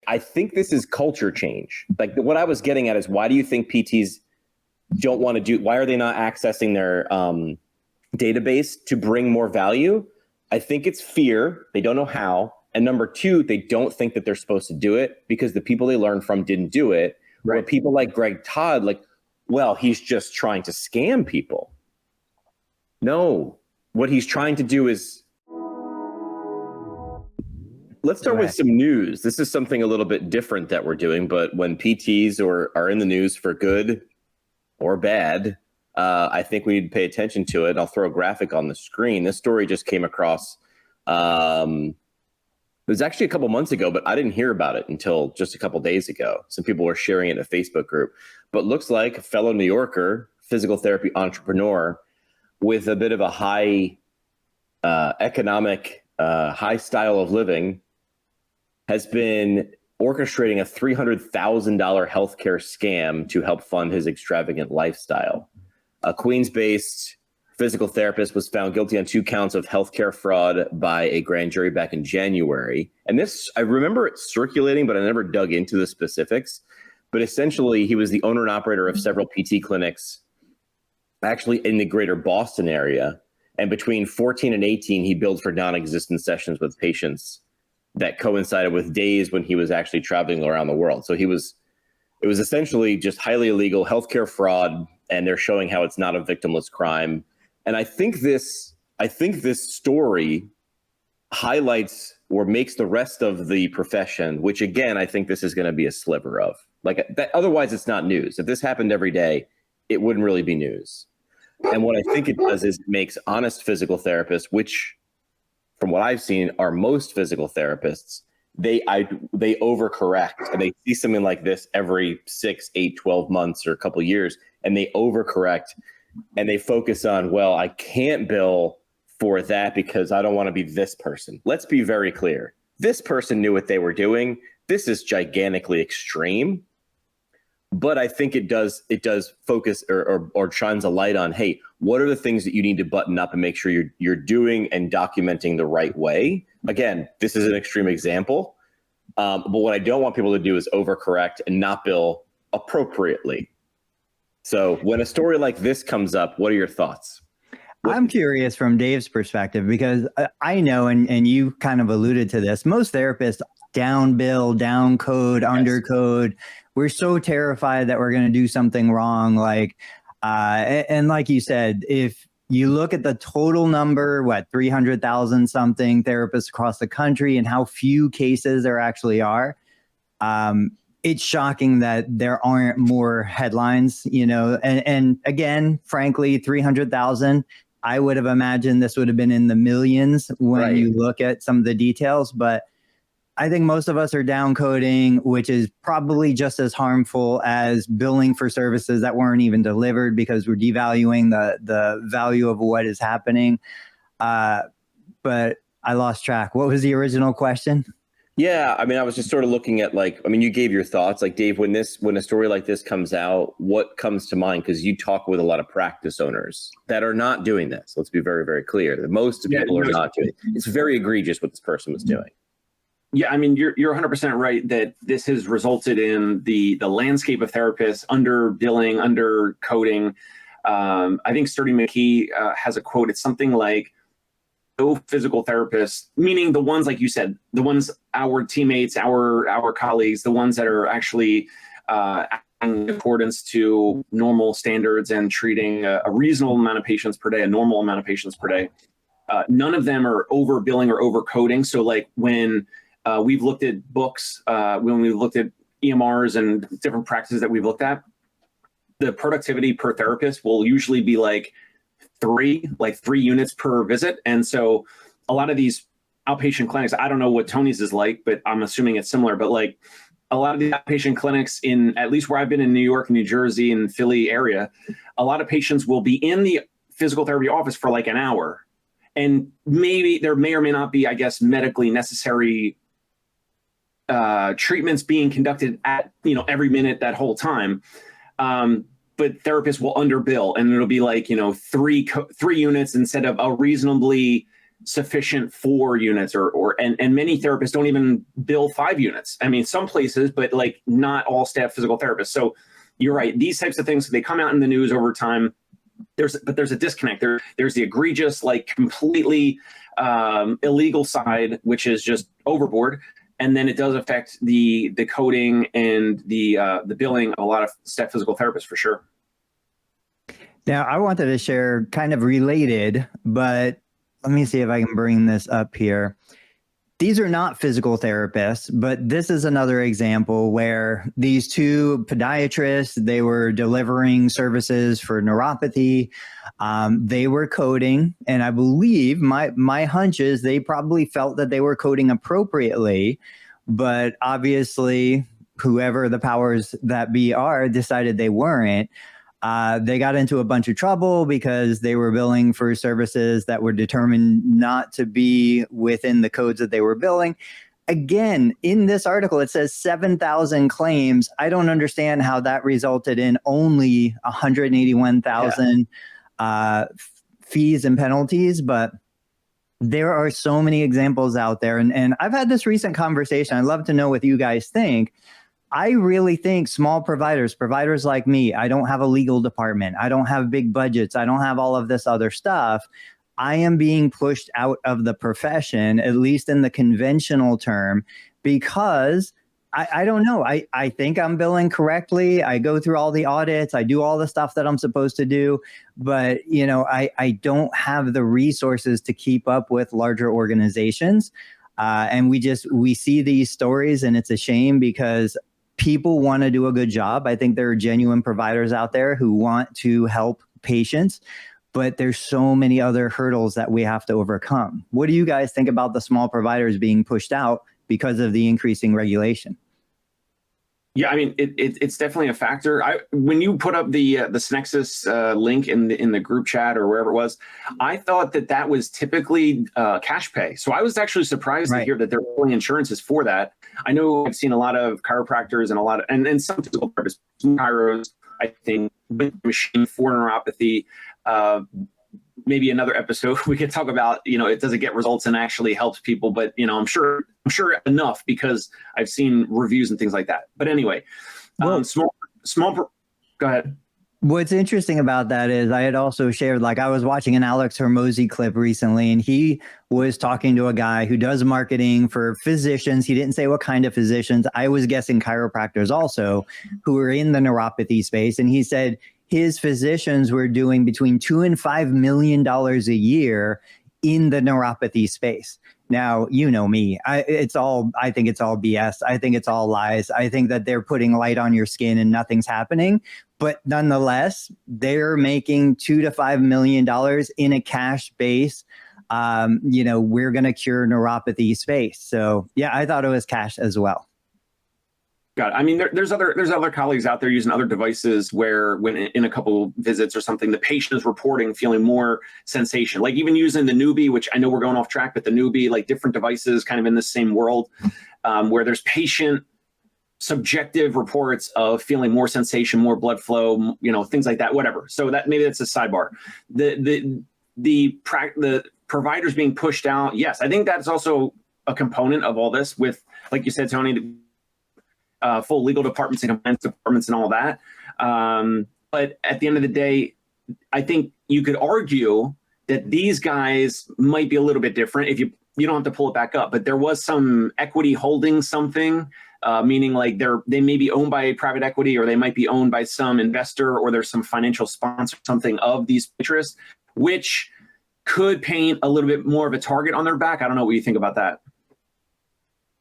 I think this is culture change. Like what I was getting at is, why do you think PTs don't want to do, why are they not accessing their database to bring more value? I think it's fear. They don't know how. And number two, they don't think that they're supposed to do it because the people they learned from didn't do it. Right. Where people like Greg Todd, like, well, he's just trying to scam people. No, what he's trying to do is, let's start with some news. This is something a little bit different that we're doing, but when PTs are in the news for good or bad, I think we need to pay attention to it. I'll throw a graphic on the screen. This story just came across. It was actually a couple months ago, but I didn't hear about it until just a couple days ago. Some people were sharing it in a Facebook group. But looks like a fellow New Yorker, physical therapy entrepreneur with a bit of a high economic, high style of living, has been orchestrating a $300,000 healthcare scam to help fund his extravagant lifestyle. A Queens-based physical therapist was found guilty on 2 counts of healthcare fraud by a grand jury back in January. And this, I remember it circulating, but I never dug into the specifics. But essentially, he was the owner and operator of several PT clinics, actually in the greater Boston area. And between 14 and 18, he billed for non-existent sessions with patients that coincided with days when he was actually traveling around the world. So it was essentially just highly illegal healthcare fraud, and they're showing how it's not a victimless crime. And I think this story highlights or makes the rest of the profession, which again, I think this is going to be a sliver of. Like that, otherwise it's not news. If this happened every day, it wouldn't really be news. And what I think it does is it makes honest physical therapists, which from what I've seen are most physical therapists, they overcorrect, and they see something like this every 6, 8, 12 months or a couple of years, and they overcorrect and they focus on, well, I can't bill for that because I don't want to be this person. Let's be very clear. This person knew what they were doing. This is gigantically extreme. But I think it does focus or shines a light on, hey, what are the things that you need to button up and make sure you're doing and documenting the right way? Again, this is an extreme example, but what I don't want people to do is overcorrect and not bill appropriately. So when a story like this comes up, what are your thoughts? I'm curious from Dave's perspective, because I know, and you kind of alluded to this, most therapists down bill, down code, under code. We're so terrified that we're going to do something wrong. And like you said, if you look at the total number, 300,000 something therapists across the country and how few cases there actually are, it's shocking that there aren't more headlines, and again, frankly, 300,000, I would have imagined this would have been in the millions when you look at some of the details, but I think most of us are down coding, which is probably just as harmful as billing for services that weren't even delivered, because we're devaluing the value of what is happening. But I lost track. What was the original question? Yeah, I mean, I was just sort of looking at you gave your thoughts. Like, Dave, when a story like this comes out, what comes to mind? Because you talk with a lot of practice owners that are not doing this. Let's be very, very clear. That most people are not doing it. It's very egregious what this person was doing. Yeah, I mean, you're 100% right that this has resulted in the landscape of therapists under billing, under coding. I think Sturdy McKay has a quote. It's something like, no physical therapists, meaning the ones, like you said, the ones, our teammates, our colleagues, the ones that are actually acting in accordance to normal standards and treating a reasonable amount of patients per day, a normal amount of patients per day. None of them are over billing or over coding. So like when we've looked at books, when we've looked at EMRs and different practices that we've looked at, the productivity per therapist will usually be like three units per visit. And so a lot of these outpatient clinics, I don't know what Tony's is like, but I'm assuming it's similar, but like a lot of the outpatient clinics in, at least where I've been in New York, New Jersey, and Philly area, a lot of patients will be in the physical therapy office for like an hour. And maybe there may or may not be, I guess, medically necessary treatments being conducted at, every minute that whole time. But therapists will underbill, and it'll be like, 3 units instead of a reasonably sufficient 4 units and many therapists don't even bill 5 units. I mean, some places, but like not all staff physical therapists. So you're right. These types of things, they come out in the news over time. There's a disconnect. There's the egregious, like completely illegal side, which is just overboard. And then it does affect the coding and the billing of a lot of staff physical therapists for sure. Now, I wanted to share kind of related, but let me see if I can bring this up here. These are not physical therapists, but this is another example where these 2 podiatrists, they were delivering services for neuropathy. They were coding, and I believe my hunch is they probably felt that they were coding appropriately, but obviously whoever the powers that be are decided they weren't. They got into a bunch of trouble because they were billing for services that were determined not to be within the codes that they were billing. Again, in this article, it says 7,000 claims. I don't understand how that resulted in only 181,000 fees and penalties, but there are so many examples out there. And I've had this recent conversation. I'd love to know what you guys think. I really think small providers like me, I don't have a legal department. I don't have big budgets. I don't have all of this other stuff. I am being pushed out of the profession, at least in the conventional term, because I don't know. I think I'm billing correctly. I go through all the audits. I do all the stuff that I'm supposed to do. But, I don't have the resources to keep up with larger organizations. And we see these stories, and it's a shame because people want to do a good job. I think there are genuine providers out there who want to help patients, but there's so many other hurdles that we have to overcome. What do you guys think about the small providers being pushed out because of the increasing regulation? Yeah, I mean, it's definitely a factor. When you put up the Synexus link in the group chat or wherever it was, I thought that was typically cash pay. So I was actually surprised to hear that they're pulling insurances for that. I know I've seen a lot of chiropractors and and some physical therapists, chiros, I think, with machine for neuropathy. Maybe another episode we could talk about, it doesn't get results and actually helps people, but I'm sure enough because I've seen reviews and things like that. But anyway, go ahead. What's interesting about that is I had also shared, I was watching an Alex Hormozy clip recently, and he was talking to a guy who does marketing for physicians. He didn't say what kind of physicians. I was guessing chiropractors also who are in the neuropathy space. And he said his physicians were doing between $2 and $5 million a year in the neuropathy space. Now, you know me, I think it's all BS. I think it's all lies. I think that they're putting light on your skin and nothing's happening. But nonetheless, they're making $2 to $5 million in a cash base. We're going to cure neuropathy space. So yeah, I thought it was cash as well. Got it. I mean, there's other colleagues out there using other devices where when in a couple visits or something, the patient is reporting feeling more sensation, like even using the newbie, which I know we're going off track, but the newbie, like different devices kind of in the same world where there's patient subjective reports of feeling more sensation, more blood flow, things like that, whatever. So that maybe that's a sidebar. The providers being pushed out. Yes, I think that's also a component of all this with, like you said, Tony, full legal departments and compliance departments and all that. But at the end of the day, I think you could argue that these guys might be a little bit different if you don't have to pull it back up. But there was some equity holding something, meaning like they may be owned by private equity or they might be owned by some investor or there's some financial sponsor, something of these interests, which could paint a little bit more of a target on their back. I don't know what you think about that.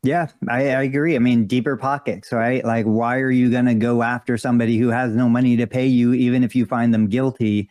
Yeah, I agree. I mean, deeper pockets, right? Like, why are you going to go after somebody who has no money to pay you, even if you find them guilty?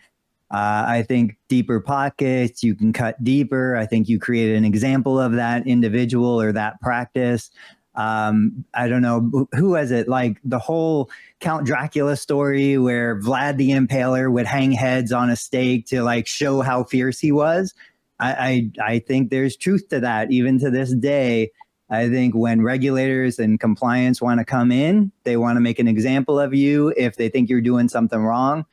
I think deeper pockets, you can cut deeper. I think you create an example of that individual or that practice. I don't know, who was it? Like the whole Count Dracula story where Vlad the Impaler would hang heads on a stake to like show how fierce he was. I think there's truth to that, even to this day. I think when regulators and compliance want to come in, they want to make an example of you if they think you're doing something wrong.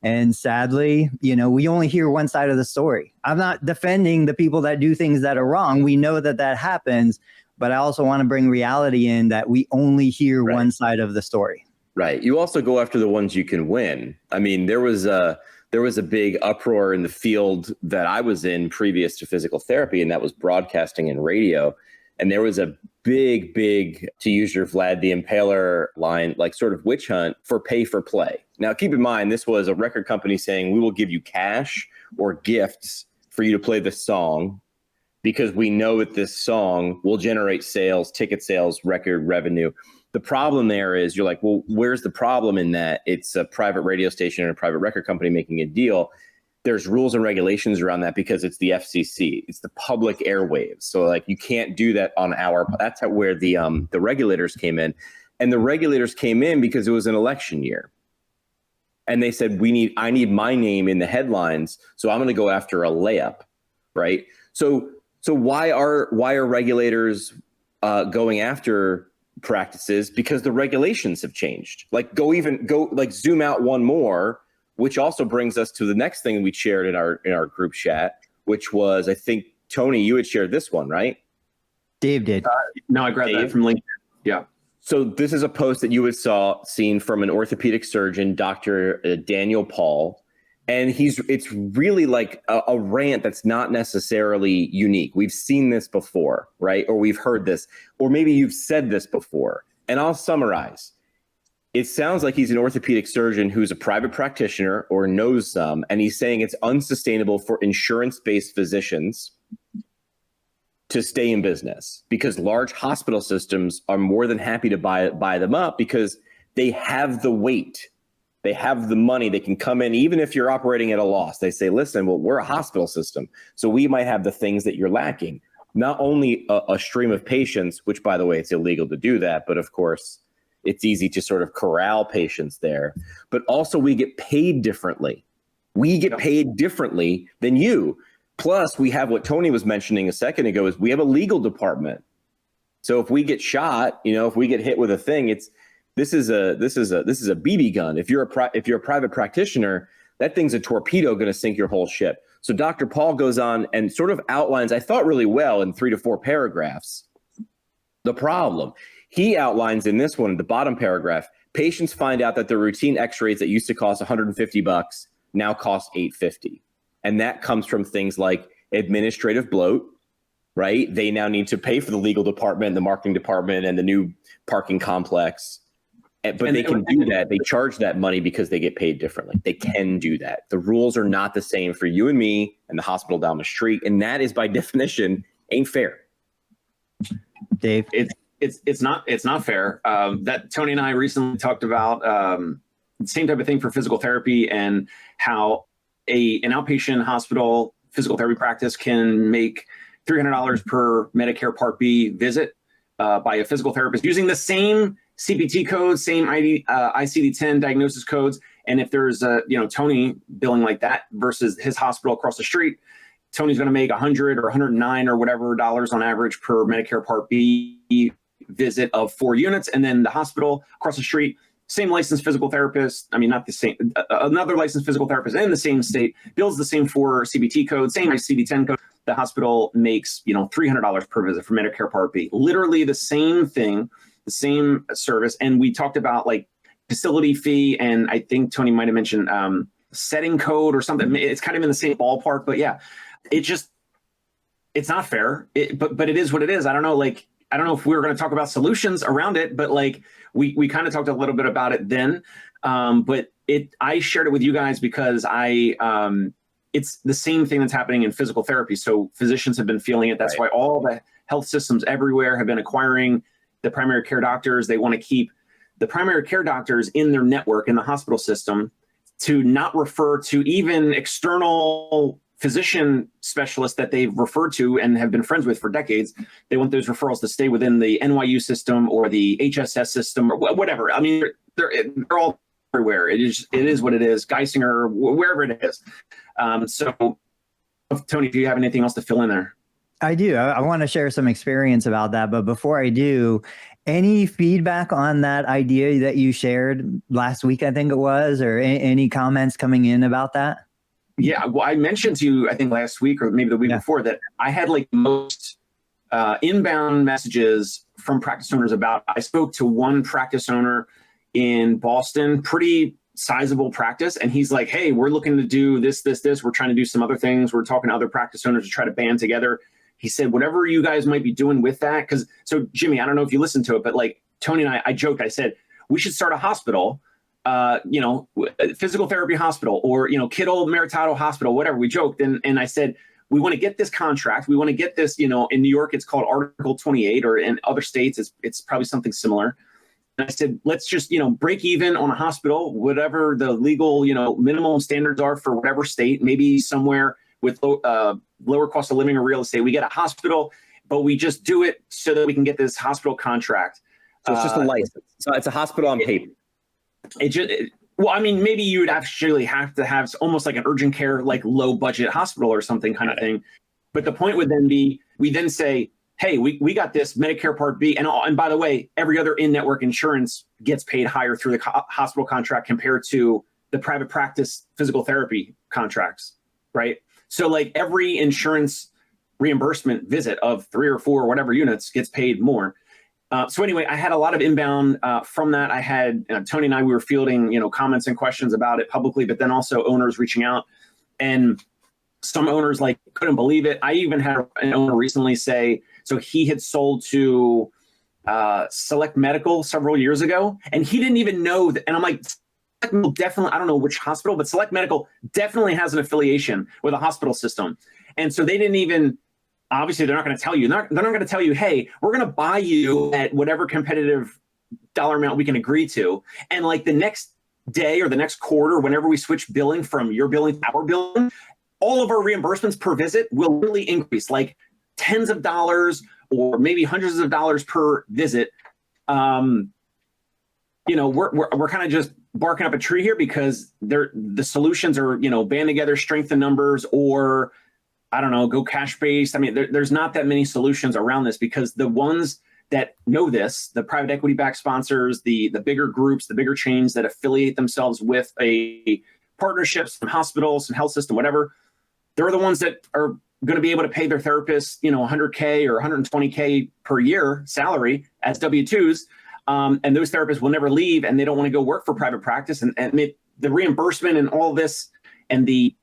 And sadly, we only hear one side of the story. I'm not defending the people that do things that are wrong. We know that happens, but I also want to bring reality in that we only hear one side of the story. Right. You also go after the ones you can win. I mean, there was a big uproar in the field that I was in previous to physical therapy, and that was broadcasting and radio. And there was a big, to use your Vlad the Impaler line, like sort of witch hunt for pay for play. Now, keep in mind, this was a record company saying, we will give you cash or gifts for you to play this song because we know that this song will generate sales, ticket sales, record revenue. The problem there is you're like, well, where's the problem in that? It's a private radio station and a private record company making a deal. There's rules and regulations around that because it's the FCC. It's the public airwaves. So like you can't do that on that's where the regulators came in. And the regulators came in because it was an election year. And they said, I need my name in the headlines. So I'm going to go after a layup. Right. So why are regulators going after practices? Because the regulations have changed. Like zoom out one more, which also brings us to the next thing we shared in our group chat, which was, I think, Tony, you had shared this one, right? Dave did. No, I grabbed that from LinkedIn. Yeah. So this is a post that you had seen from an orthopedic surgeon, Dr. Daniel Paul. And it's really like a rant that's not necessarily unique. We've seen this before, right? Or we've heard this, or maybe you've said this before. And I'll summarize. It sounds like he's an orthopedic surgeon who's a private practitioner or knows some, and he's saying it's unsustainable for insurance-based physicians to stay in business because large hospital systems are more than happy to buy them up because they have the weight. They have the money. They can come in, even if you're operating at a loss. They say, listen, well, we're a hospital system, so we might have the things that you're lacking. Not only a stream of patients, which, by the way, it's illegal to do that, but of course, it's easy to sort of corral patients there. But also we get paid differently. We get paid differently than you. Plus, we have what Tony was mentioning a second ago is we have a legal department. So if we get shot, if we get hit with a thing, this is a BB gun. If you're a private practitioner, that thing's a torpedo going to sink your whole ship. So Dr. Paul goes on and sort of outlines, I thought really well in 3 to 4 paragraphs, the problem. He outlines in this one, the bottom paragraph, patients find out that their routine x-rays that used to cost $150 now cost $850. And that comes from things like administrative bloat, right? They now need to pay for the legal department, the marketing department, and the new parking complex. But they can do that. They charge that money because they get paid differently. They can do that. The rules are not the same for you and me and the hospital down the street. And that is by definition ain't fair. Dave? It's not fair. That Tony and I recently talked about the same type of thing for physical therapy and how an outpatient hospital physical therapy practice can make $300 per Medicare Part B visit by a physical therapist using the same CPT codes, same ICD-10 diagnosis codes. And if there's Tony billing like that versus his hospital across the street, Tony's going to make $100 or $109 or whatever dollars on average per Medicare Part B visit of 4 units. And then the hospital across the street, same licensed physical therapist. I mean, not the same, another licensed physical therapist in the same state bills the same 4 CPT codes, same ICD-10 code. The hospital makes, $300 per visit for Medicare Part B. Literally the same thing, the same service. And we talked about like facility fee. And I think Tony might've mentioned setting code or something. It's kind of in the same ballpark, but yeah, it's not fair. But it is what it is. I don't know if we were going to talk about solutions around it, but like we kind of talked a little bit about it then. But I shared it with you guys because it's the same thing that's happening in physical therapy. So physicians have been feeling it. That's why all the health systems everywhere have been acquiring the primary care doctors. They want to keep the primary care doctors in their network in the hospital system to not refer to even external physician specialists that they've referred to and have been friends with for decades. They want those referrals to stay within the NYU system or the HSS system or whatever. I mean, they're all everywhere. It is what it is. Geisinger, wherever it is. So, Tony, do you have anything else to fill in there? I do. I want to share some experience about that. But before I do, Any feedback on that idea that you shared last week, I think it was, or any comments coming in about that? Yeah, well, I mentioned to you, I think last week or maybe the week before, that I had like most inbound messages from practice owners about. I spoke to one practice owner in Boston, pretty sizable practice, and he's like, "Hey, we're looking to do this. We're trying to do some other things. We're talking to other practice owners to try to band together." He said, "Whatever you guys might be doing with that," because so Jimmy, I don't know if you listened to it, but like Tony and I joked. I said we should start a hospital. Physical therapy hospital, or, Kittle, Maritato Hospital, whatever. We joked. And I said, we want to get this contract. We want to get this, in New York, it's called Article 28, or in other states, it's probably something similar. And I said, let's just, break even on a hospital, whatever the legal, minimum standards are for whatever state, maybe somewhere with lower cost of living or real estate. We get a hospital, but we just do it so that we can get this hospital contract. So it's just a license. So it's a hospital on paper. Maybe you would actually have to have almost like an urgent care, like low budget hospital or something kind of thing. But the point would then be, we then say, hey, we got this Medicare Part B. And by the way, every other in-network insurance gets paid higher through the hospital contract compared to the private practice physical therapy contracts, right? So like every insurance reimbursement visit of 3 or 4 or whatever units gets paid more. So anyway, I had a lot of inbound from that. I had Tony and I, we were fielding, comments and questions about it publicly, but then also owners reaching out, and some owners like couldn't believe it. I even had an owner recently say, so he had sold to Select Medical several years ago, and he didn't even know that. And I'm like, definitely, I don't know which hospital, but Select Medical definitely has an affiliation with a hospital system. And so they didn't even, obviously, they're not going to tell you. They're not going to tell you, hey, we're going to buy you at whatever competitive dollar amount we can agree to. And like the next day or the next quarter, whenever we switch billing from your billing to our billing, all of our reimbursements per visit will really increase, like tens of dollars or maybe hundreds of dollars per visit. We're kind of just barking up a tree here because the solutions are, band together, strengthen numbers, or I don't know, go cash-based. I mean, there's not that many solutions around this, because the ones that know this, the private equity-backed sponsors, the bigger groups, the bigger chains that affiliate themselves with a partnership, some hospitals, some health system, whatever, they're the ones that are going to be able to pay their therapists, $100K or $120K per year salary as W-2s. And those therapists will never leave, and they don't want to go work for private practice. And the reimbursement and all this, and the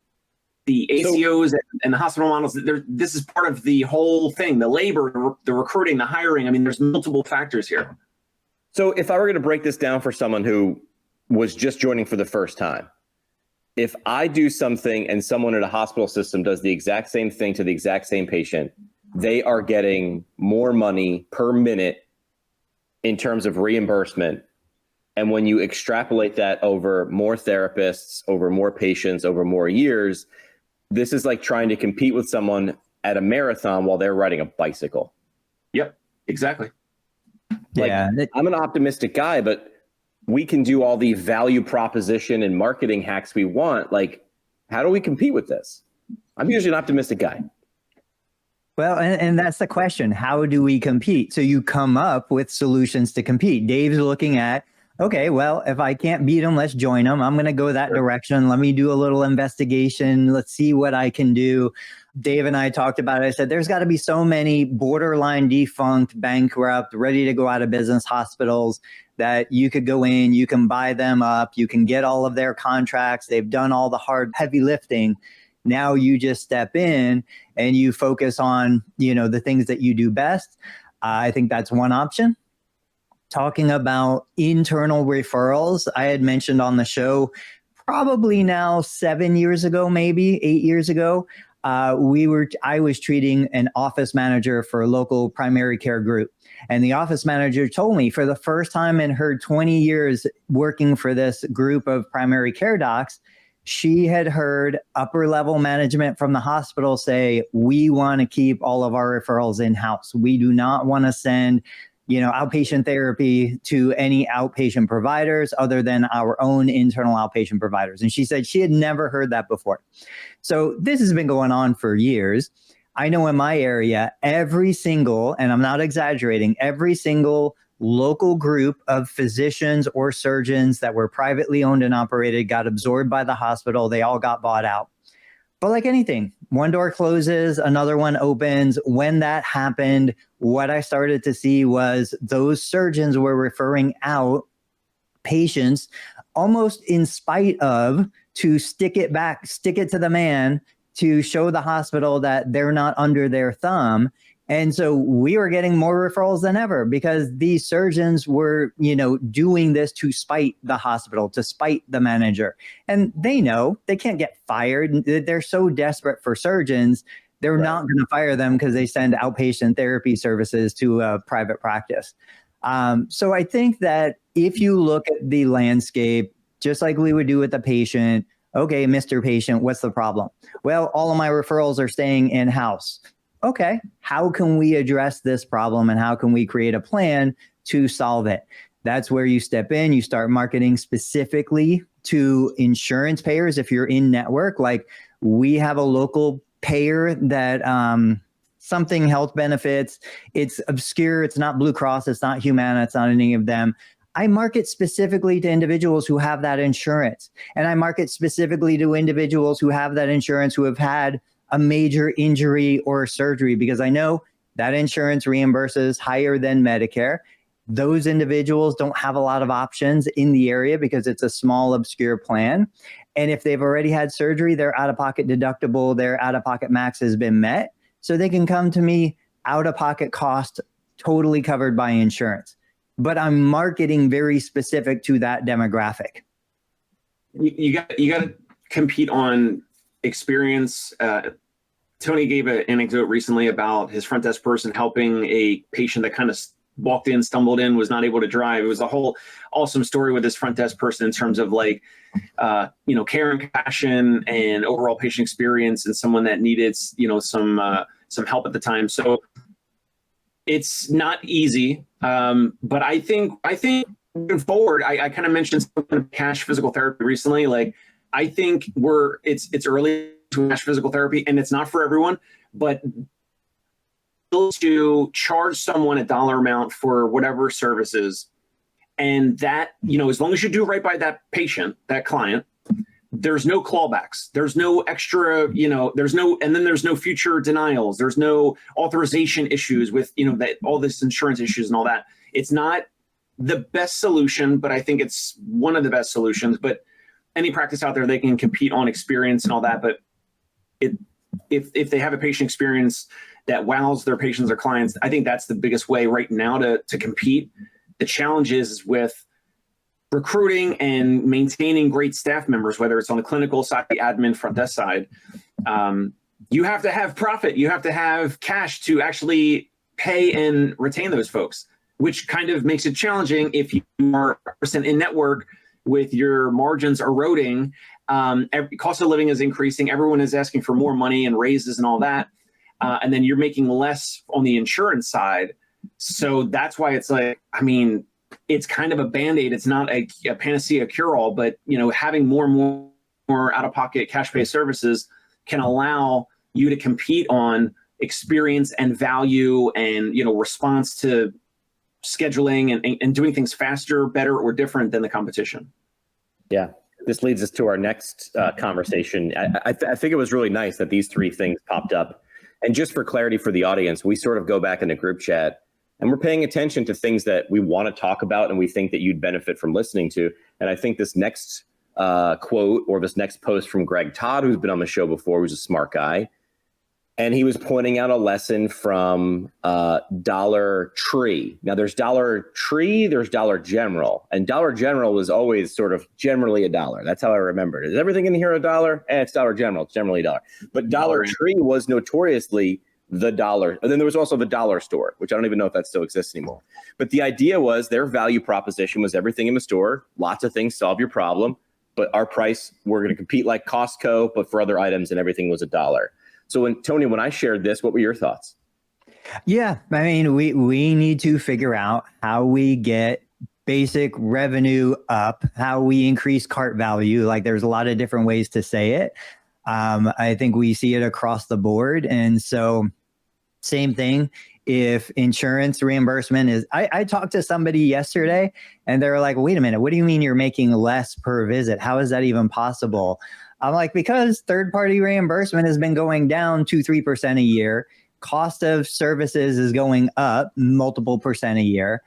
ACOs and the hospital models, this is part of the whole thing, the labor, the recruiting, the hiring. I mean, there's multiple factors here. So if I were going to break this down for someone who was just joining for the first time, if I do something and someone at a hospital system does the exact same thing to the exact same patient, they are getting more money per minute in terms of reimbursement. And when you extrapolate that over more therapists, over more patients, over more years, this is like trying to compete with someone at a marathon while they're riding a bicycle. Yep, exactly. Yeah. I'm an optimistic guy, but we can do all the value proposition and marketing hacks we want. Like, how do we compete with this? I'm usually an optimistic guy. Well, and that's the question. How do we compete? So you come up with solutions to compete. Dave's looking at, okay, well, if I can't beat them, let's join them. I'm going to go that direction. Let me do a little investigation. Let's see what I can do. Dave and I talked about it. I said, there's got to be so many borderline defunct, bankrupt, ready to go out of business hospitals that you could go in, you can buy them up, you can get all of their contracts. They've done all the hard, heavy lifting. Now you just step in and you focus on, the things that you do best. I think that's one option. Talking about internal referrals, I had mentioned on the show, probably now 7 years ago, maybe 8 years ago, I was treating an office manager for a local primary care group. And the office manager told me, for the first time in her 20 years working for this group of primary care docs, she had heard upper level management from the hospital say, we want to keep all of our referrals in-house. We do not want to send outpatient therapy to any outpatient providers other than our own internal outpatient providers. And she said she had never heard that before. So this has been going on for years. I know in my area, every single, and I'm not exaggerating, every single local group of physicians or surgeons that were privately owned and operated, got absorbed by the hospital. They all got bought out. But like anything, one door closes, another one opens. When that happened, what I started to see was those surgeons were referring out patients almost in spite of, to stick it to the man, to show the hospital that they're not under their thumb. And so we were getting more referrals than ever because these surgeons were, doing this to spite the hospital, to spite the manager. And they know they can't get fired. They're so desperate for surgeons. They're not going to fire them because they send outpatient therapy services to a private practice. So I think that if you look at the landscape, just like we would do with the patient, okay, Mr. Patient, what's the problem? Well, all of my referrals are staying in-house. Okay, how can we address this problem and how can we create a plan to solve it? That's where you step in. You start marketing specifically to insurance payers. If you're in network, like we have a local payer that something health benefits, it's obscure, it's not Blue Cross, it's not Humana, it's not any of them. I market specifically to individuals who have that insurance. And I market specifically to individuals who have that insurance, who have had a major injury or surgery, because I know that insurance reimburses higher than Medicare. Those individuals don't have a lot of options in the area because it's a small, obscure plan. And if they've already had surgery, their out-of-pocket deductible, their out-of-pocket max has been met. So they can come to me, out-of-pocket cost, totally covered by insurance. But I'm marketing very specific to that demographic. You got to compete on experience. Tony gave an anecdote recently about his front desk person helping a patient that kind of walked in, stumbled in, was not able to drive. It was a whole awesome story with this front desk person in terms of care and compassion and overall patient experience, and someone that needed, some help at the time. So it's not easy. But I think moving forward, I kind of mentioned cash physical therapy recently. Like, I think it's early to cash physical therapy, and it's not for everyone, but to charge someone a dollar amount for whatever services, and that, as long as you do right by that patient, that client, there's no clawbacks, there's no extra, there's no future denials, there's no authorization issues with, that all this insurance issues and all that. It's not the best solution, but I think it's one of the best solutions. But any practice out there, they can compete on experience and all that. But if they have a patient experience that wows their patients or clients, I think that's the biggest way right now to compete. The challenge is with recruiting and maintaining great staff members, whether it's on the clinical side, the admin, front desk side. You have to have profit. You have to have cash to actually pay and retain those folks, which kind of makes it challenging if you are in network with your margins eroding. Cost of living is increasing. Everyone is asking for more money and raises and all that. And then you're making less on the insurance side. So that's why it's like, it's kind of a Band-Aid. It's not a panacea cure-all, but having more and more out-of-pocket cash-pay services can allow you to compete on experience and value and response to scheduling and doing things faster, better, or different than the competition. Yeah, this leads us to our next conversation. I think it was really nice that these three things popped up. And just for clarity for the audience, we sort of go back in the group chat and we're paying attention to things that we want to talk about and we think that you'd benefit from listening to. And I think this next quote or this next post from Greg Todd, who's been on the show before, who's a smart guy, and he was pointing out a lesson from Dollar Tree. Now, there's Dollar Tree, there's Dollar General, and Dollar General was always sort of generally $1. That's how I remember it. Is everything in here $1? It's Dollar General. It's generally $1. But Dollar Tree was notoriously the dollar. And then there was also the dollar store, which I don't even know if that still exists anymore. But the idea was their value proposition was everything in the store, lots of things, solve your problem. But our price, we're going to compete like Costco, but for other items, and everything was $1. So Tony, when I shared this, what were your thoughts? Yeah, we need to figure out how we get basic revenue up, how we increase cart value. Like, there's a lot of different ways to say it. I think we see it across the board. And so same thing. if insurance reimbursement is, I talked to somebody yesterday and they were like, wait a minute, what do you mean you're making less per visit? How is that even possible? I'm like, because third-party reimbursement has been going down 2-3% a year. Cost of services is going up multiple percent a year.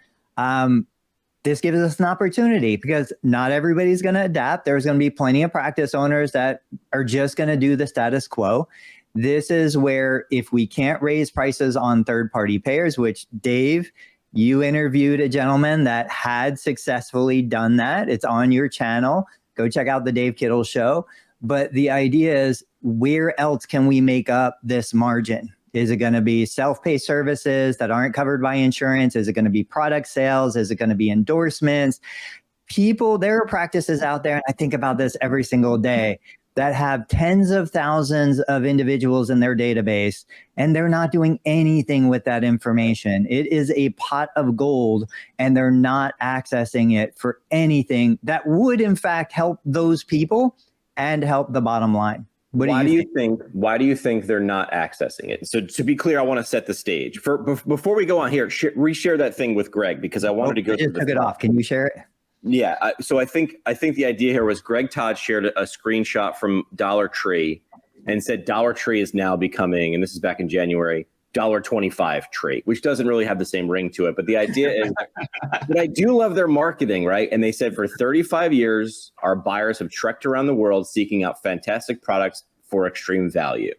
This gives us an opportunity because not everybody's going to adapt. There's going to be plenty of practice owners that are just going to do the status quo. This is where if we can't raise prices on third-party payers, which Dave, you interviewed a gentleman that had successfully done that. It's on your channel. Go check out the Dave Kittle show. But the idea is, where else can we make up this margin? Is it going to be self-pay services that aren't covered by insurance? Is it going to be product sales? Is it going to be endorsements? There are practices out there, and I think about this every single day, that have tens of thousands of individuals in their database, and they're not doing anything with that information. It is a pot of gold, and they're not accessing it for anything that would, in fact, help those people and help the bottom line. Why do you think they're not accessing it? So to be clear, I want to set the stage. Before we go on here, reshare that thing with Greg, because I wanted to go. I just took it off. Can you share it? Yeah. So I think the idea here was Greg Todd shared a screenshot from Dollar Tree and said Dollar Tree is now becoming, and this is back in January, $1.25 tree, which doesn't really have the same ring to it. But the idea is, but I do love their marketing, right? And they said for 35 years, our buyers have trekked around the world seeking out fantastic products for extreme value.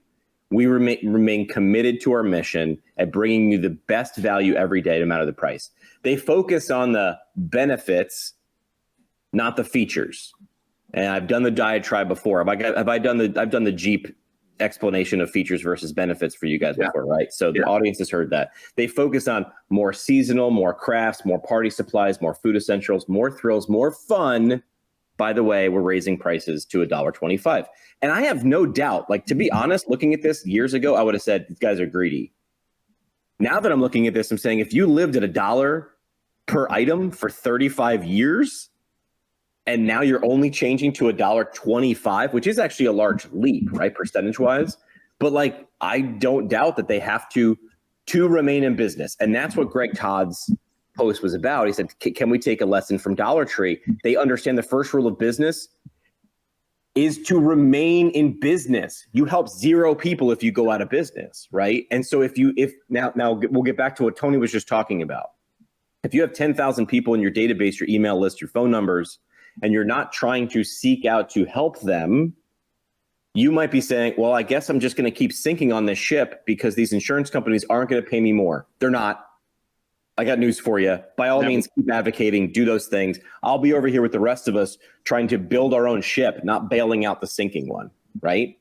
We remain committed to our mission at bringing you the best value every day, no matter the price. They focus on the benefits, not the features. And I've done the diatribe before. I've done the Jeep explanation of features versus benefits for you guys before, right? So the audience has heard that. They focus on more seasonal, more crafts, more party supplies, more food essentials, more thrills, more fun. By the way, we're raising prices to $1.25. And I have no doubt, like, to be honest, looking at this years ago, I would have said, these guys are greedy. Now that I'm looking at this, I'm saying, if you lived at $1 per item for 35 years, and now you're only changing to $1.25, which is actually a large leap, right, percentage-wise. But like, I don't doubt that they have to remain in business, and that's what Greg Todd's post was about. He said, "Can we take a lesson from Dollar Tree? They understand the first rule of business is to remain in business. You help 0 people if you go out of business, right? And so if now we'll get back to what Tony was just talking about. If you have 10,000 people in your database, your email list, your phone numbers, and you're not trying to seek out to help them, you might be saying, well, I guess I'm just going to keep sinking on this ship because these insurance companies aren't going to pay me more. They're not. I got news for you. By all means, keep advocating, do those things. I'll be over here with the rest of us trying to build our own ship, not bailing out the sinking one, right?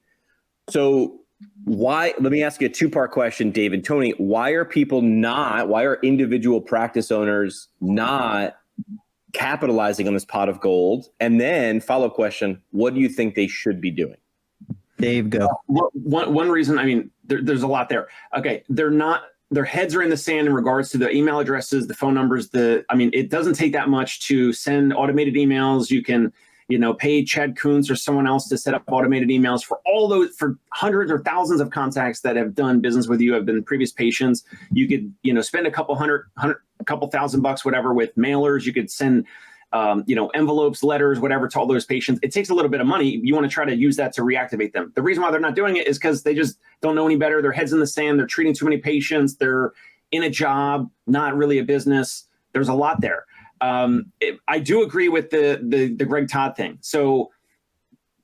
So let me ask you a 2-part question, David. Tony, why are individual practice owners not capitalizing on this pot of gold? And then follow-up question, what do you think they should be doing? Dave, go. One reason, I mean, there's a lot there. Okay, their heads are in the sand in regards to the email addresses, the phone numbers. It doesn't take that much to send automated emails. You can, pay Chad Kuntz or someone else to set up automated emails for hundreds or thousands of contacts that have done business with you, have been previous patients. You could, spend a couple $1,000, whatever, with mailers. You could send, envelopes, letters, whatever, to all those patients. It takes a little bit of money. You want to try to use that to reactivate them. The reason why they're not doing it is because they just don't know any better. Their head's in the sand. They're treating too many patients. They're in a job, not really a business. There's a lot there. I do agree with the Greg Todd thing. So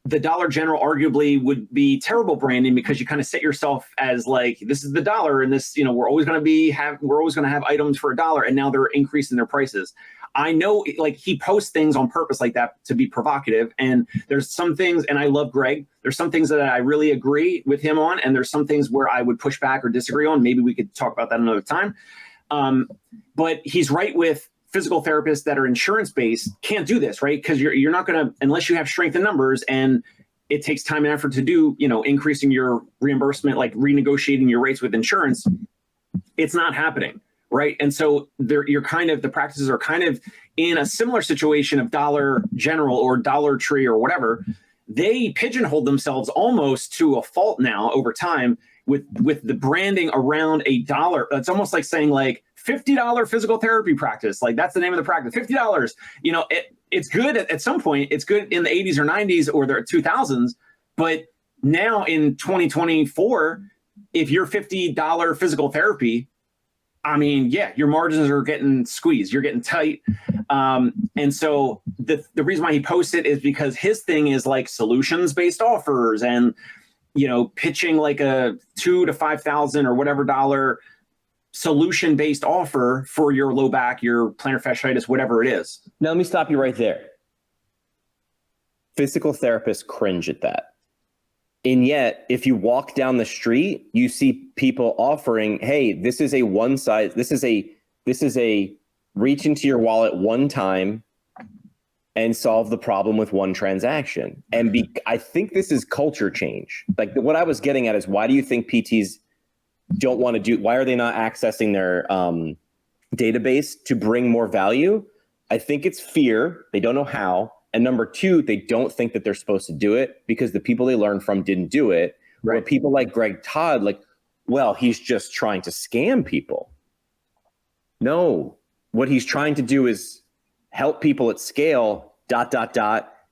the Dollar General arguably would be terrible branding because you kind of set yourself as like, this is the dollar, and this, we're always going to have items for $1, and now they're increasing their prices. I know, like, he posts things on purpose like that to be provocative, and there's some things, and I love Greg, there's some things that I really agree with him on, and there's some things where I would push back or disagree on. Maybe we could talk about that another time. But he's right with physical therapists that are insurance-based can't do this, right? Because you're not going to, unless you have strength in numbers, and it takes time and effort to do, increasing your reimbursement, like renegotiating your rates with insurance, it's not happening, right? And so the practices are kind of in a similar situation of Dollar General or Dollar Tree or whatever. They pigeonhole themselves almost to a fault now over time, with the branding around $1. It's almost like saying like $50 physical therapy practice. Like that's the name of the practice, $50. You know, it's good at some point. It's good in the 80s or 90s or the 2000s. But now in 2024, if you're $50 physical therapy, I mean, yeah, your margins are getting squeezed. You're getting tight. And so the reason why he posts it is because his thing is like solutions-based offers and, you know, pitching like a $2,000 to $5,000 or whatever dollar solution-based offer for your low back, your plantar fasciitis, whatever it is. Now, let me stop you right there. Physical therapists cringe at that. And yet, if you walk down the street, you see people offering, hey, this is a reach into your wallet one time and solve the problem with one transaction. And I think this is culture change. Like what I was getting at is, why do you think PTs don't want to do, why are they not accessing their database to bring more value? I think it's fear. They don't know how. And number two, they don't think that they're supposed to do it because the people they learned from didn't do it. Right. Where people like Greg Todd, like, well, he's just trying to scam people. No, what he's trying to do is help people at scale, ...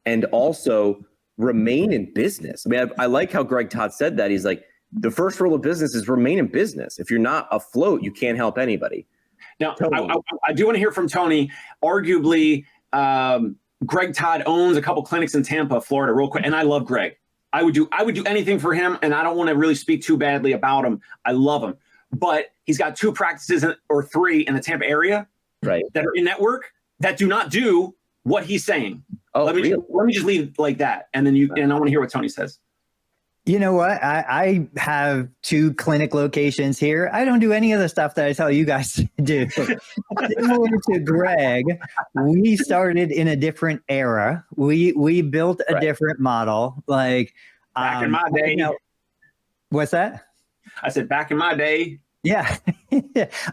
and also remain in business. I mean, I like how Greg Todd said that. He's like, the first rule of business is remain in business. If you're not afloat, you can't help anybody. Now, I do want to hear from Tony. Arguably, Greg Todd owns a couple clinics in Tampa, Florida, real quick. And I love Greg. I would do anything for him, and I don't want to really speak too badly about him. I love him. But he's got 2 practices or 3 in the Tampa area, right, that are in network that do not do what he's saying. Oh, let me just leave it like that. And then and I want to hear what Tony says. You know what? I have 2 clinic locations here. I don't do any of the stuff that I tell you guys to do. Similar to Greg, we started in a different era. We built a different model. Like back in my day. What's that? I said back in my day. Yeah.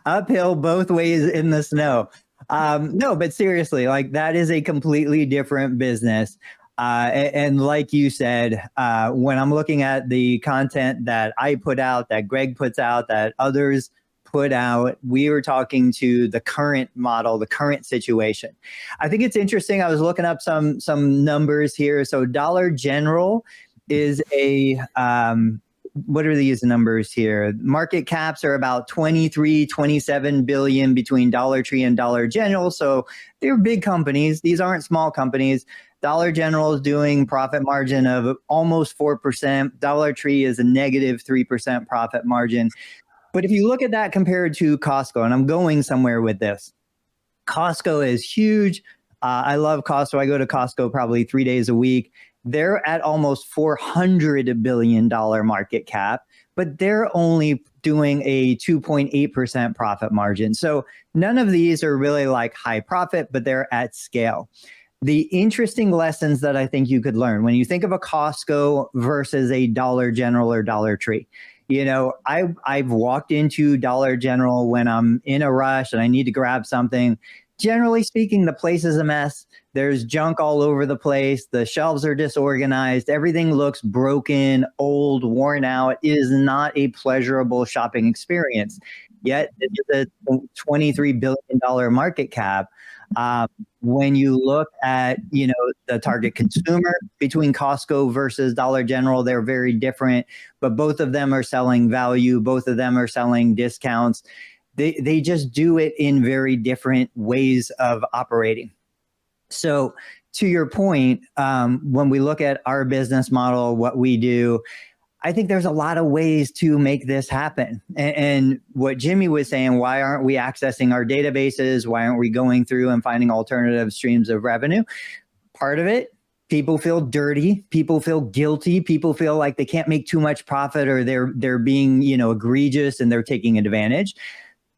Uphill both ways in the snow. No, but seriously, like that is a completely different business. And like you said, when I'm looking at the content that I put out, that Greg puts out, that others put out, we were talking to the current model, the current situation. I think it's interesting. I was looking up some numbers here. So Dollar General is a, what are these numbers here? Market caps are about 23, 27 billion between Dollar Tree and Dollar General. So they're big companies. These aren't small companies. Dollar General is doing profit margin of almost 4%. Dollar Tree is a negative 3% profit margin. But if you look at that compared to Costco, and I'm going somewhere with this, Costco is huge. I love Costco. I go to Costco probably 3 days a week. They're at almost $400 billion market cap, but they're only doing a 2.8% profit margin. So none of these are really like high profit, but they're at scale. The interesting lessons that I think you could learn when you think of a Costco versus a Dollar General or Dollar Tree. You know, I've walked into Dollar General when I'm in a rush and I need to grab something. Generally speaking, the place is a mess. There's junk all over the place. The shelves are disorganized. Everything looks broken, old, worn out. It is not a pleasurable shopping experience. Yet it is a $23 billion market cap. When you look at, you know, the target consumer between Costco versus Dollar General, they're very different, but both of them are selling value. Both of them are selling discounts. They just do it in very different ways of operating. So to your point, when we look at our business model, what we do, I think there's a lot of ways to make this happen. And what Jimmy was saying, why aren't we accessing our databases? Why aren't we going through and finding alternative streams of revenue? Part of it, people feel dirty. People feel guilty. People feel like they can't make too much profit, or they're being, you know, egregious and they're taking advantage.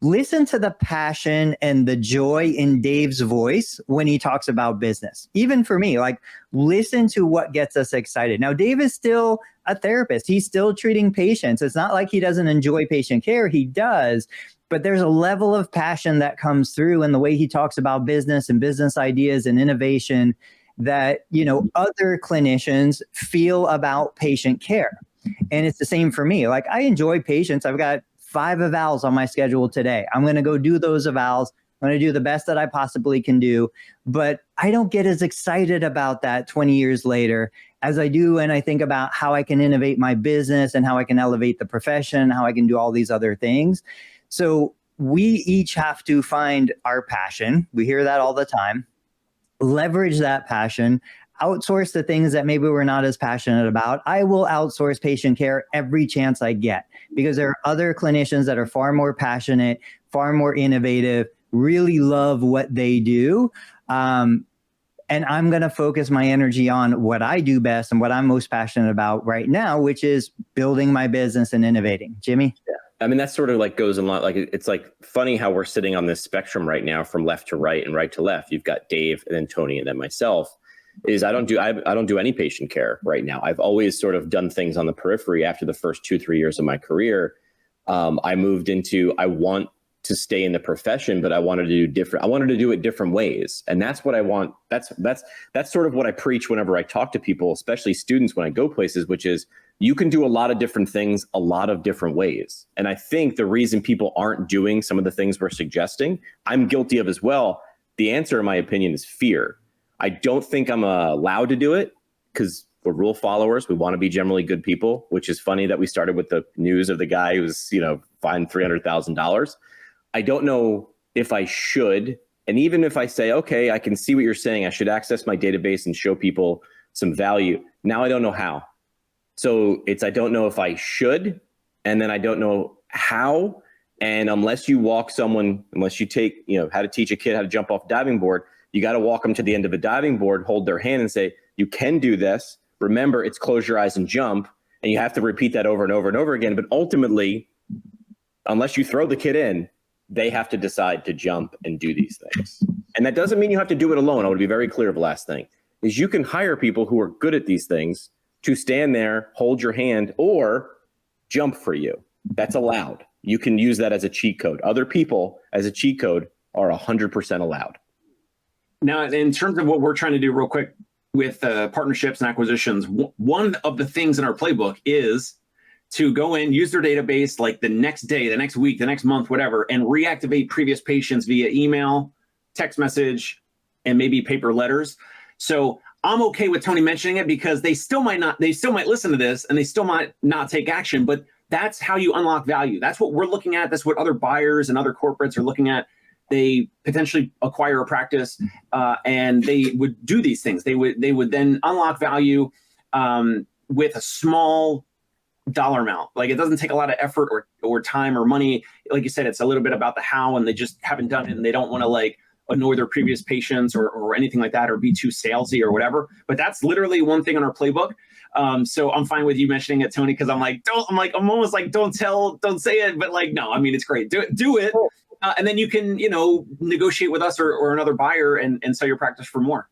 Listen to the passion and the joy in Dave's voice when he talks about business. Even for me, like, listen to what gets us excited. Now, Dave is still a therapist. He's still treating patients. It's not like he doesn't enjoy patient care. He does. But there's a level of passion that comes through in the way he talks about business and business ideas and innovation that, you know, other clinicians feel about patient care. And it's the same for me. Like, I enjoy patients. I've got 5 evals on my schedule today. I'm going to go do those evals. I'm going to do the best that I possibly can do. But I don't get as excited about that 20 years later as I do when I think about how I can innovate my business and how I can elevate the profession, how I can do all these other things. So we each have to find our passion. We hear that all the time. Leverage that passion, outsource the things that maybe we're not as passionate about. I will outsource patient care every chance I get, because there are other clinicians that are far more passionate, far more innovative, really love what they do. And I'm going to focus my energy on what I do best and what I'm most passionate about right now, which is building my business and innovating. Jimmy? Yeah. I mean, that sort of like goes a lot. Like, it's like funny how we're sitting on this spectrum right now from left to right and right to left. You've got Dave and then Tony and then myself. I don't do any patient care right now. I've always sort of done things on the periphery. After the first 2-3 years of my career, I moved into, I want to stay in the profession, but I wanted to do it different ways. And that's what I want. That's sort of what I preach whenever I talk to people, especially students when I go places, which is you can do a lot of different things, a lot of different ways. And I think the reason people aren't doing some of the things we're suggesting, I'm guilty of as well. The answer, in my opinion, is fear. I don't think I'm allowed to do it because we're rule followers. We want to be generally good people, which is funny that we started with the news of the guy who's, fined $300,000. I don't know if I should. And even if I say, okay, I can see what you're saying, I should access my database and show people some value. Now I don't know how. So I don't know if I should, and then I don't know how. And unless you take, how to teach a kid how to jump off a diving board, you got to walk them to the end of a diving board, hold their hand and say, you can do this. Remember, it's close your eyes and jump. And you have to repeat that over and over and over again. But ultimately, unless you throw the kid in, they have to decide to jump and do these things. And that doesn't mean you have to do it alone. I want to be very clear of the last thing is you can hire people who are good at these things to stand there, hold your hand, or jump for you. That's allowed. You can use that as a cheat code. Other people as a cheat code are 100% allowed. Now, in terms of what we're trying to do real quick with partnerships and acquisitions, one of the things in our playbook is to go in, use their database like the next day, the next week, the next month, whatever, and reactivate previous patients via email, text message, and maybe paper letters. So I'm okay with Tony mentioning it because they still might listen to this and they still might not take action, but that's how you unlock value. That's what we're looking at. That's what other buyers and other corporates are looking at. They potentially acquire a practice and they would do these things. They would then unlock value with a small dollar amount. Like, it doesn't take a lot of effort or time or money. Like you said, it's a little bit about the how, and they just haven't done it, and they don't want to like annoy their previous patients or anything like that, or be too salesy or whatever. But that's literally one thing on our playbook. So I'm fine with you mentioning it, Tony, because I'm almost like, don't say it, but like, no, I mean, it's great. Do it. And then you can, negotiate with us or another buyer and sell your practice for more.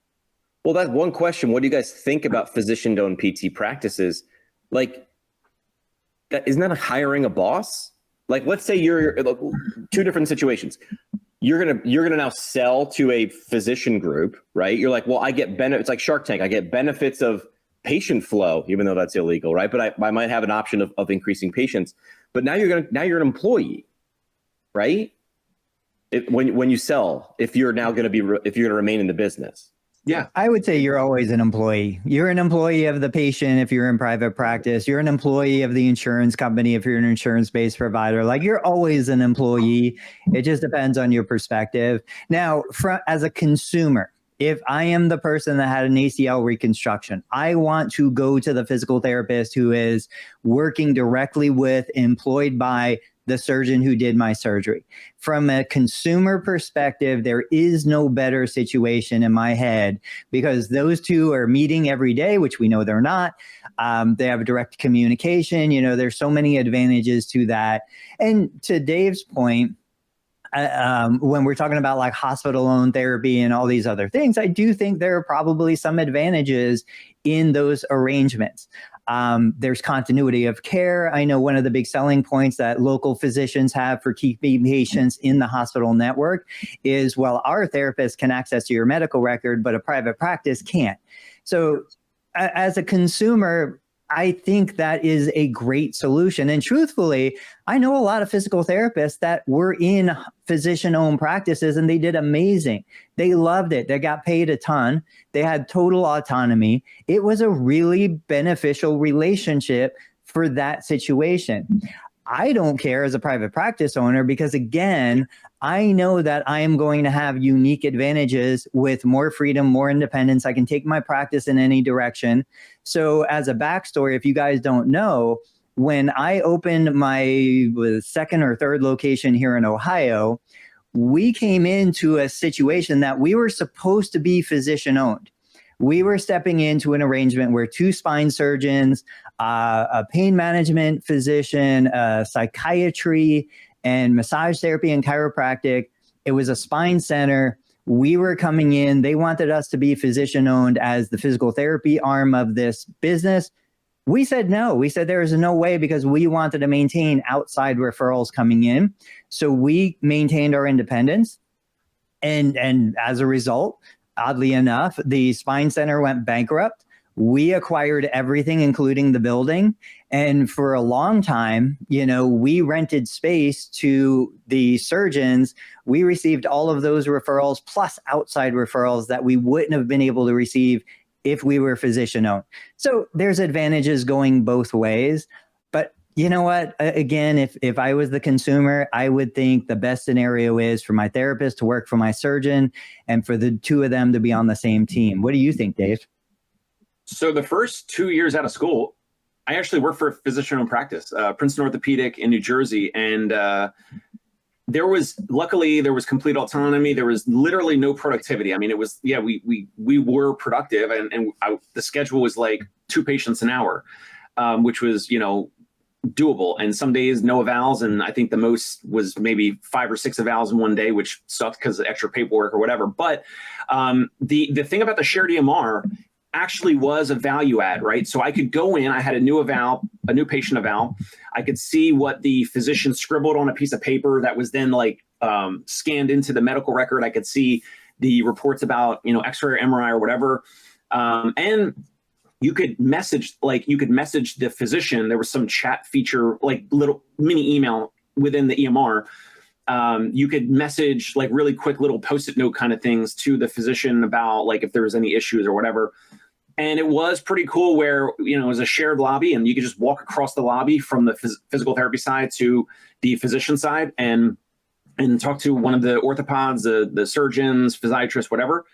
Well, that's one question. What do you guys think about physician-owned PT practices? Like, isn't that hiring a boss? Like, let's say you're two different situations. You're gonna now sell to a physician group, right? You're like, well, I get benefits. It's like Shark Tank. I get benefits of patient flow, even though that's illegal, right? But I might have an option of increasing patients. But now you're an employee, right? When you sell, if you're going to remain in the business. Yeah, I would say you're always an employee. You're an employee of the patient if you're in private practice. You're an employee of the insurance company if you're an insurance-based provider. Like, you're always an employee. It just depends on your perspective. Now, as a consumer, if I am the person that had an ACL reconstruction, I want to go to the physical therapist who is working directly with, employed by the surgeon who did my surgery. From a consumer perspective, there is no better situation in my head, because those two are meeting every day, which we know they're not. They have direct communication. There's so many advantages to that. And to Dave's point, when we're talking about like hospital-owned therapy and all these other things, I do think there are probably some advantages in those arrangements. There's continuity of care. I know one of the big selling points that local physicians have for keeping patients in the hospital network is, well, our therapist can access your medical record, but a private practice can't. So as a consumer, I think that is a great solution. And truthfully, I know a lot of physical therapists that were in physician-owned practices and they did amazing. They loved it. They got paid a ton. They had total autonomy. It was a really beneficial relationship for that situation. I don't care as a private practice owner because, again, I know that I am going to have unique advantages with more freedom, more independence. I can take my practice in any direction. So as a backstory, if you guys don't know, when I opened my second or third location here in Ohio, we came into a situation that we were supposed to be physician-owned. We were stepping into an arrangement where 2 spine surgeons, a pain management physician, psychiatry, and massage therapy and chiropractic. It was a spine center. We were coming in. They wanted us to be physician-owned as the physical therapy arm of this business. We said no. We said there is no way because we wanted to maintain outside referrals coming in. So we maintained our independence. And as a result, oddly enough, the spine center went bankrupt. We acquired everything, including the building. And for a long time, we rented space to the surgeons. We received all of those referrals plus outside referrals that we wouldn't have been able to receive if we were physician-owned. So there's advantages going both ways. But you know what? Again, if I was the consumer, I would think the best scenario is for my therapist to work for my surgeon and for the 2 of them to be on the same team. What do you think, Dave? So the first 2 years out of school, I actually worked for a physician-owned practice, Princeton Orthopedic in New Jersey. And luckily there was complete autonomy. There was literally no productivity. I mean, it was, we were productive and the schedule was like 2 patients an hour, which was, doable. And some days no evals. And I think the most was maybe 5 or 6 evals in one day, which sucked because of extra paperwork or whatever. But the thing about the shared EMR actually was a value add, right? So I could go in, I had a new patient eval. I could see what the physician scribbled on a piece of paper that was then scanned into the medical record. I could see the reports about, X-ray or MRI or whatever. And you could message the physician. There was some chat feature, like little mini email within the EMR. You could message really quick little post-it note kind of things to the physician about if there was any issues or whatever. And it was pretty cool where, it was a shared lobby and you could just walk across the lobby from the physical therapy side to the physician side and talk to one of the orthopods, the surgeons, physiatrists, whatever.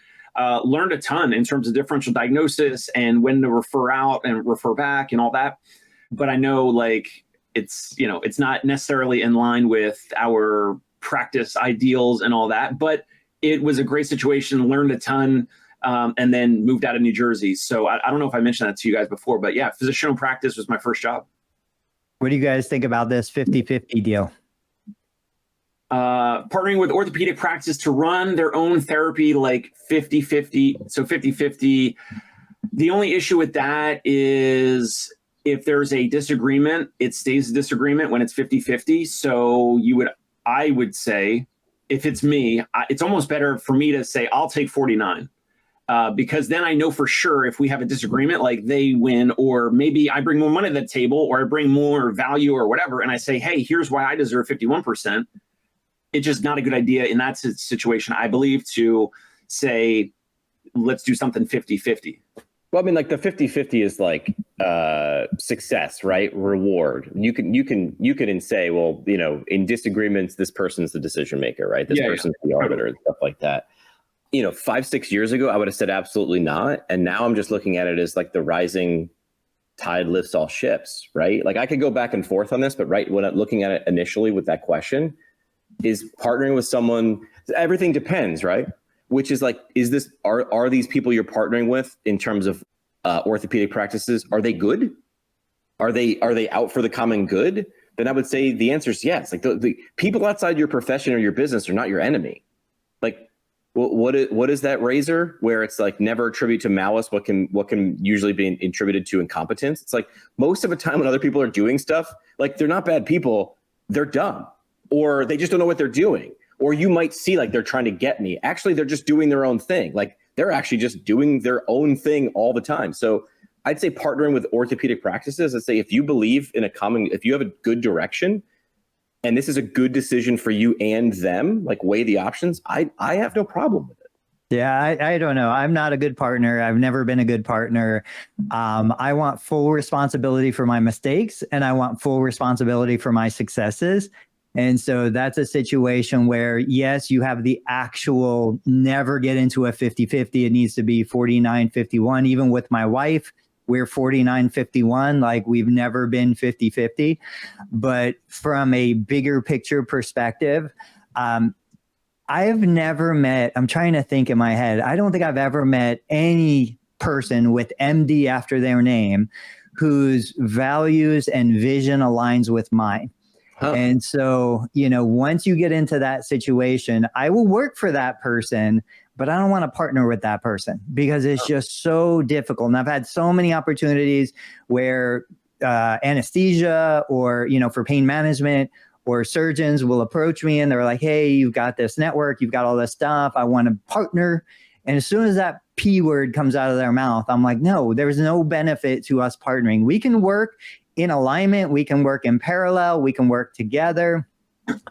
Learned a ton in terms of differential diagnosis and when to refer out and refer back and all that. But I know it's not necessarily in line with our practice ideals and all that, but it was a great situation, learned a ton, and then moved out of New Jersey. So I don't know if I mentioned that to you guys before, but yeah, physician-owned practice was my first job. What do you guys think about this 50-50 deal? Partnering with orthopedic practice to run their own therapy 50-50. So 50-50. The only issue with that is if there's a disagreement, it stays a disagreement when it's 50-50. So I would say, if it's me, it's almost better for me to say, I'll take 49. Because then I know for sure if we have a disagreement, they win, or maybe I bring more money to the table or I bring more value or whatever. And I say, hey, here's why I deserve 51%. It's just not a good idea in that situation, I believe, to say, let's do something 50-50. Well, I mean, the 50-50 is success, right? Reward. You can say, well, in disagreements, this person's the decision maker, right? This person's the arbiter and stuff like that. 5-6 years ago, I would have said absolutely not. And now I'm just looking at it as the rising tide lifts all ships, right? I could go back and forth on this, but when I'm looking at it initially with that question, is partnering with someone, everything depends, right? Which is are these people you're partnering with in terms of orthopedic practices, are they good? Are they out for the common good? Then I would say the answer is yes. The people outside your profession or your business are not your enemy. What is that razor where it's never attribute to malice what can usually be attributed to incompetence? It's most of the time when other people are doing stuff, they're not bad people, they're dumb, or they just don't know what they're doing. Or you might see they're trying to get me. Actually, they're just doing their own thing. They're actually just doing their own thing all the time. So I'd say partnering with orthopedic practices. I'd say if you believe in if you have a good direction and this is a good decision for you and them, like weigh the options, I have no problem with it. Yeah, I don't know. I'm not a good partner. I've never been a good partner. I want full responsibility for my mistakes, and I want full responsibility for my successes. And so that's a situation where, yes, you have the actual never get into a 50-50. It needs to be 49-51. Even with my wife, we're 49-51. Like, we've never been 50-50. But from a bigger picture perspective, I've never met, I'm trying to think in my head, I don't think I've ever met any person with MD after their name whose values and vision aligns with mine. Huh. And so, once you get into that situation, I will work for that person, but I don't want to partner with that person because it's just so difficult. And I've had so many opportunities where anesthesia or, for pain management, or surgeons will approach me and they're like, hey, you've got this network, you've got all this stuff, I want to partner. And as soon as that P word comes out of their mouth, I'm like, no, there's no benefit to us partnering. We can work in alignment, we can work in parallel, we can work together,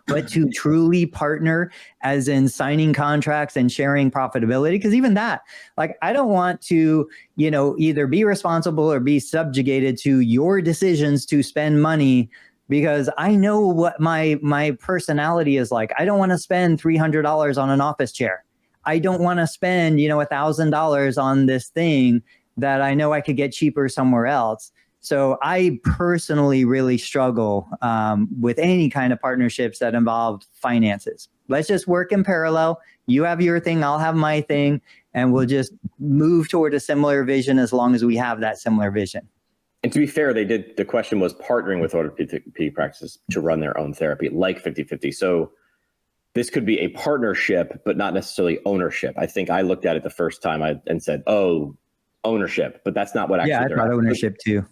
but to truly partner, as in signing contracts and sharing profitability, because even that, like, I don't want to, either be responsible or be subjugated to your decisions to spend money, because I know what my personality is like. I don't want to spend $300 on an office chair. I don't want to spend, $1,000 on this thing that I know I could get cheaper somewhere else. So I personally really struggle with any kind of partnerships that involve finances. Let's just work in parallel. You have your thing, I'll have my thing, and we'll just move toward a similar vision as long as we have that similar vision. And to be fair, the question was partnering with orthopedic practices to run their own therapy, like 50-50. So this could be a partnership, but not necessarily ownership. I think I looked at it the first time and said, oh, ownership, but that's not what actually. Yeah, I thought ownership too.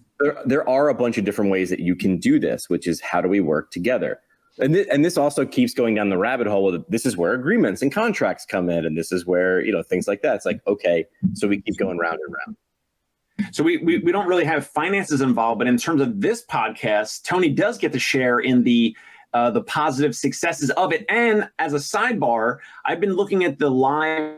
There are a bunch of different ways that you can do this, which is how do we work together? And this also keeps going down the rabbit hole. This is where agreements and contracts come in. And this is where, things like that. It's like, okay, so we keep going round and round. So we don't really have finances involved, but in terms of this podcast, Tony does get to share in the positive successes of it. And as a sidebar, I've been looking at the live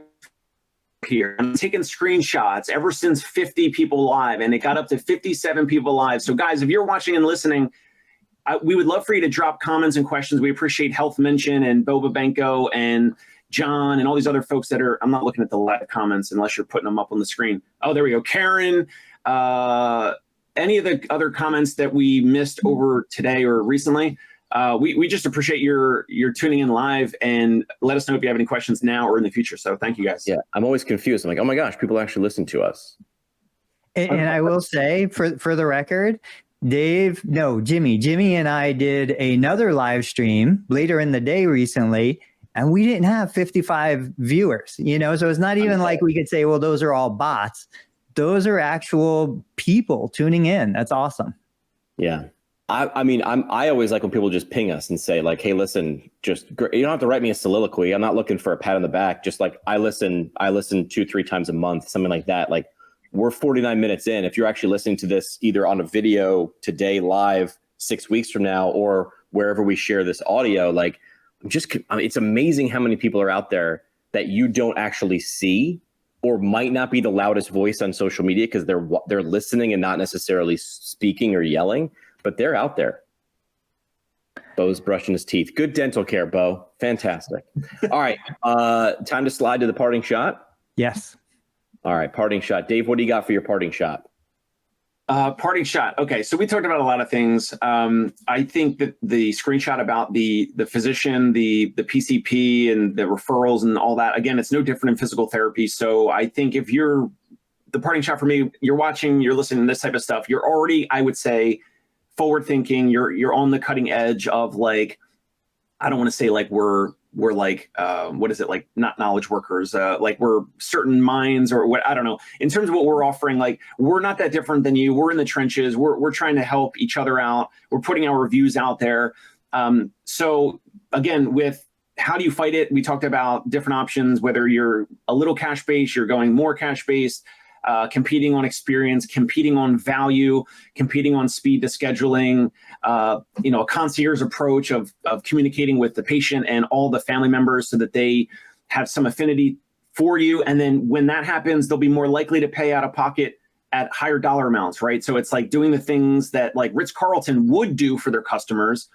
here. I'm taking screenshots ever since 50 people live, and it got up to 57 people live. So guys, if you're watching and listening, we would love for you to drop comments and questions. We appreciate Health Mention and Boba Benko and John and all these other folks that are, I'm not looking at the live comments unless you're putting them up on the screen. Oh, there we go. Karen, any of the other comments that we missed over today or recently, we just appreciate your tuning in live, and let us know if you have any questions now or in the future. So thank you guys. Yeah, I'm always confused. I'm like, oh my gosh, people actually listen to us. And I will say for the record, Jimmy and I did another live stream later in the day recently, and we didn't have 55 viewers, so it's not even like we could say, well, those are all bots. Those are actual people tuning in. That's awesome. Yeah. I always like when people just ping us and say like, hey, listen, you don't have to write me a soliloquy. I'm not looking for a pat on the back. Just like, I listen 2-3 times a month, something like that. Like, we're 49 minutes in. If you're actually listening to this either on a video today, live 6 weeks from now, or wherever we share this audio, like, it's amazing how many people are out there that you don't actually see, or might not be the loudest voice on social media because they're listening and not necessarily speaking or yelling, but they're out there. Bo's brushing his teeth. Good dental care, Bo. Fantastic. All right. Time to slide to the parting shot. Yes. All right. Parting shot. Dave, what do you got for your parting shot? Parting shot. Okay. So we talked about a lot of things. I think that the screenshot about the physician, the PCP and the referrals and all that, again, it's no different in physical therapy. So I think if you're the parting shot for me, you're watching, you're listening to this type of stuff, you're already, I would say, forward thinking, you're on the cutting edge of, like, I don't want to say like we're like, what is it? Like, not knowledge workers, like we're certain minds or what, I don't know. In terms of what we're offering, like, we're not that different than you. We're in the trenches. We're trying to help each other out. We're putting our reviews out there. So again, with how do you fight it? We talked about different options, whether you're a little cash-based, you're going more cash-based. competing on experience, competing on value, competing on speed to scheduling, a concierge approach of communicating with the patient and all the family members so that they have some affinity for you. And then when that happens, they'll be more likely to pay out of pocket at higher dollar amounts, right? So it's like doing the things that like Ritz-Carlton would do for their customers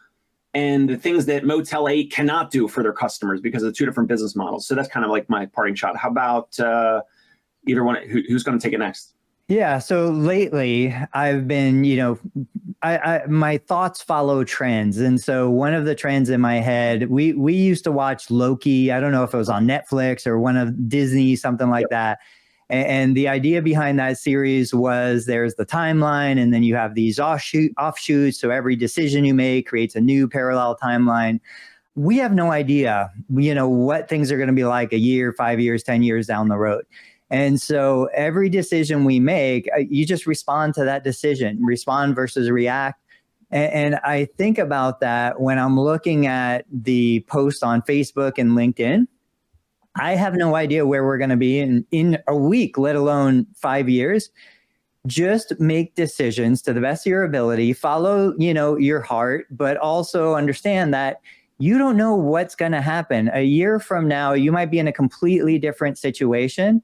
and the things that Motel 8 cannot do for their customers because of the two different business models. So that's kind of like my parting shot. How about either one? Who's going to take it next? Yeah. So lately I've been, my thoughts follow trends. And so one of the trends in my head, we used to watch Loki. I don't know if it was on Netflix or one of Disney, something like that. And the idea behind that series was there's the timeline and then you have these offshoots. So every decision you make creates a new parallel timeline. We have no idea, what things are going to be like a year, 5 years, 10 years down the road. And so every decision we make, you just respond to that decision, respond versus react. And I think about that when I'm looking at the post on Facebook and LinkedIn. I have no idea where we're going to be in a week, let alone 5 years. Just make decisions to the best of your ability, follow, your heart, but also understand that you don't know what's going to happen. A year from now, you might be in a completely different situation.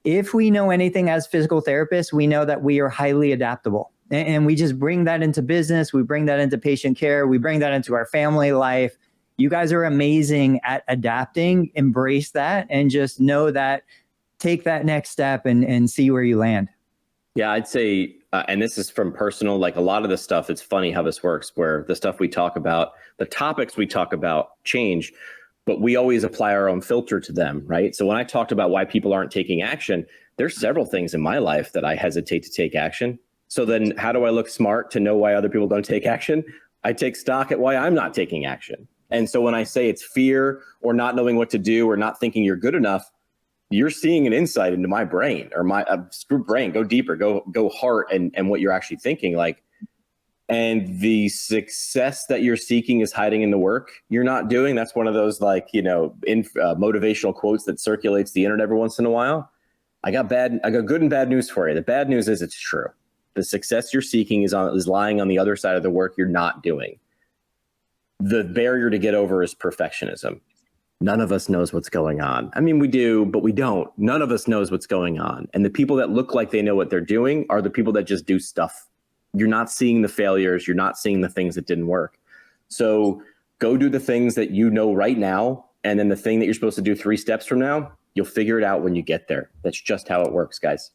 If we know anything as physical therapists, we know that we are highly adaptable. And we just bring that into business. We bring that into patient care. We bring that into our family life. You guys are amazing at adapting. Embrace that and just know that, take that next step and see where you land. Yeah, I'd say, and this is from personal, like a lot of the stuff, it's funny how this works, where the stuff we talk about, the topics we talk about change, but we always apply our own filter to them, right? So when I talked about why people aren't taking action, there's several things in my life that I hesitate to take action. So then how do I look smart to know why other people don't take action? I take stock at why I'm not taking action. And so when I say it's fear or not knowing what to do or not thinking you're good enough, you're seeing an insight into my brain or my screw brain, go deeper, go heart and what you're actually thinking like. And the success that you're seeking is hiding in the work you're not doing. That's one of those motivational quotes that circulates the internet every once in a while. I got good and bad news for you. The bad news is it's true. The success you're seeking is lying on the other side of the work you're not doing. The barrier to get over is perfectionism. None of us knows what's going on. I mean, we do, but we don't. None of us knows what's going on. And the people that look like they know what they're doing are the people that just do stuff. You're not seeing the failures. You're not seeing the things that didn't work. So go do the things that you know right now. And then the thing that you're supposed to do 3 steps from now, you'll figure it out when you get there. That's just how it works, guys.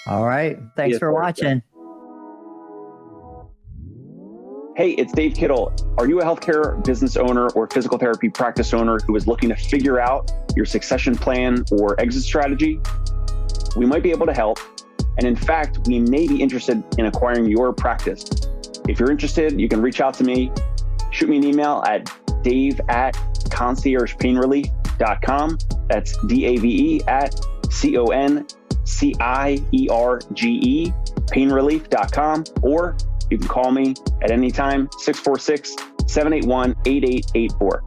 All right. Thanks for watching. Hey, it's Dave Kittle. Are you a healthcare business owner or physical therapy practice owner who is looking to figure out your succession plan or exit strategy? We might be able to help. And in fact, we may be interested in acquiring your practice. If you're interested, you can reach out to me. Shoot me an email at dave@conciergepainrelief.com. That's DAVE@CONCIERGE painrelief.com. Or you can call me at any time, 646-781-8884.